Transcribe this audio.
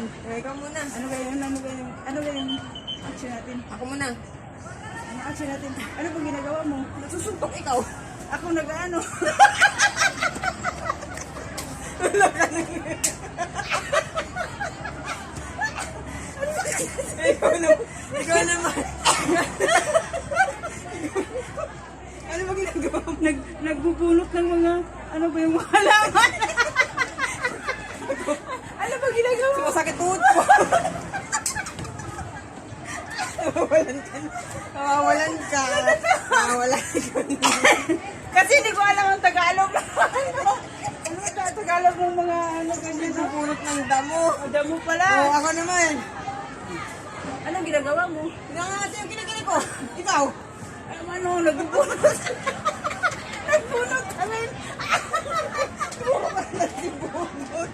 yan. Ikaw muna. Ano kayong action natin? Ako muna. Ano action natin? Ano pong ginagawa mo? Nasusuntok ikaw. Ako nag-ano? Ikaw naman. Ikaw naman. Ano ba ginagawa mo? Nagbubunot ng mga, ano ba yung mga halaman? Ano ba ginagawa mo? Sumasakit tuhod ko. Nawawalan ka. Nawawalan ka. Nawawalan ka. Kasi hindi ko alam ang Tagalog. Ano ba Tagalog ng mga ano ganyan? Nabunot ng damo. Damo pala. Oo, ako naman. Anong ginagawa mo? Tingnan nga natin yung kinakini ko. Ikaw. Ano, nagbubunot. Nagbunot kami. Puro ka na si bunot.